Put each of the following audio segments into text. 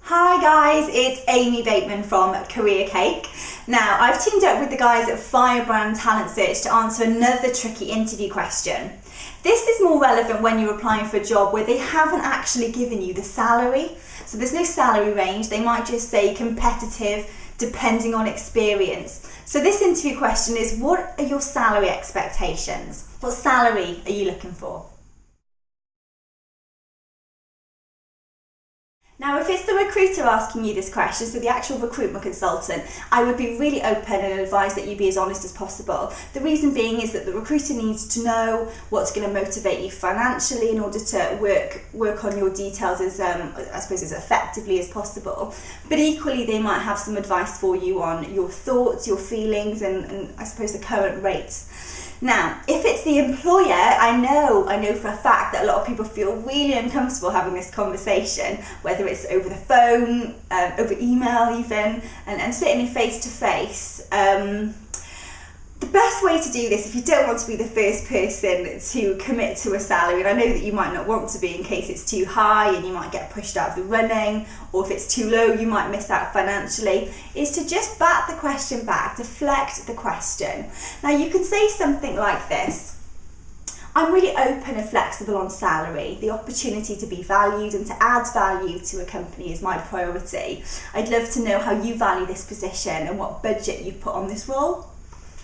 Hi guys, it's Amy Bateman from Career Cake. Now, I've teamed up with the guys at Firebrand Talent Search to answer another tricky interview question. This is more relevant when you're applying for a job where they haven't actually given you the salary. So there's no salary range, they might just say competitive depending on experience. So this interview question is, what are your salary expectations? What salary are you looking for? Now, if it's the recruiter asking you this question, so the actual recruitment consultant, I would be really open and advise that you be as honest as possible. The reason being is that the recruiter needs to know what's going to motivate you financially in order to work on your details as, I suppose, as effectively as possible. But equally, they might have some advice for you on your thoughts, your feelings, and I suppose the current rates. Now, if it's the employer, I know for a fact that a lot of people feel really uncomfortable having this conversation, whether it's over the phone, over email even, and certainly face to face. The best way to do this, if you don't want to be the first person to commit to a salary, and I know that you might not want to be in case it's too high and you might get pushed out of the running, or if it's too low you might miss out financially, is to just bat the question back, deflect the question. Now you can say something like this: I'm really open and flexible on salary. The opportunity to be valued and to add value to a company is my priority. I'd love to know how you value this position and what budget you've put on this role.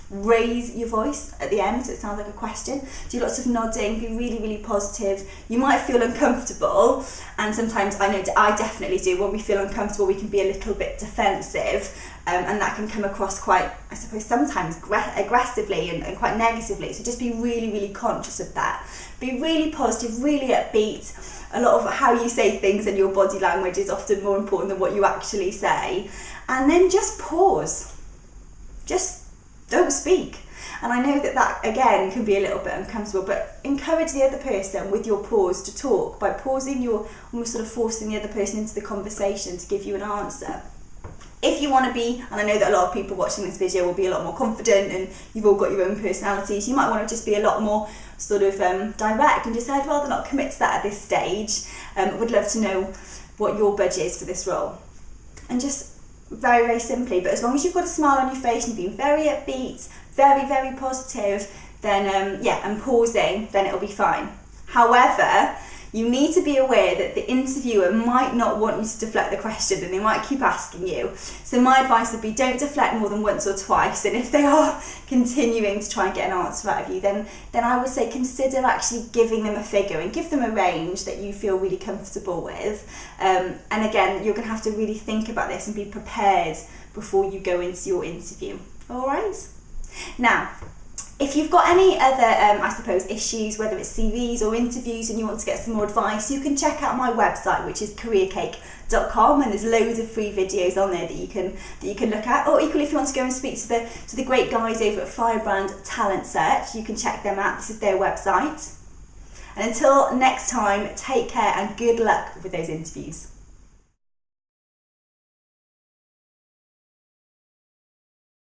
Raise your voice at the end so it sounds like a question. Do lots of nodding, be really, really positive. You might feel uncomfortable, and sometimes I know I definitely do. When we feel uncomfortable, we can be a little bit defensive, and that can come across quite, I suppose, sometimes aggressively and quite negatively. So just be really, really conscious of that. Be really positive, really upbeat. A lot of how you say things and your body language is often more important than what you actually say. And then just pause. Just don't speak. And I know that again can be a little bit uncomfortable, but encourage the other person with your pause to talk. By pausing, you're almost sort of forcing the other person into the conversation to give you an answer. If you want to be, and I know that a lot of people watching this video will be a lot more confident and you've all got your own personalities, you might want to just be a lot more sort of direct and just say, I'd rather not commit to that at this stage. Would love to know what your budget is for this role. And just very, very simply, but as long as you've got a smile on your face and being very upbeat, very, very positive, then and pausing, then it'll be fine. However, you need to be aware that the interviewer might not want you to deflect the question and they might keep asking you. So my advice would be, don't deflect more than once or twice, and if they are continuing to try and get an answer out of you, then I would say consider actually giving them a figure and give them a range that you feel really comfortable with. And again, you're going to have to really think about this and be prepared before you go into your interview. All right? Now, if you've got any other, I suppose, issues, whether it's CVs or interviews, and you want to get some more advice, you can check out my website, which is careercake.com, and there's loads of free videos on there that you can look at. Or equally, if you want to go and speak to the great guys over at Firebrand Talent Search, you can check them out. This is their website. And until next time, take care and good luck with those interviews.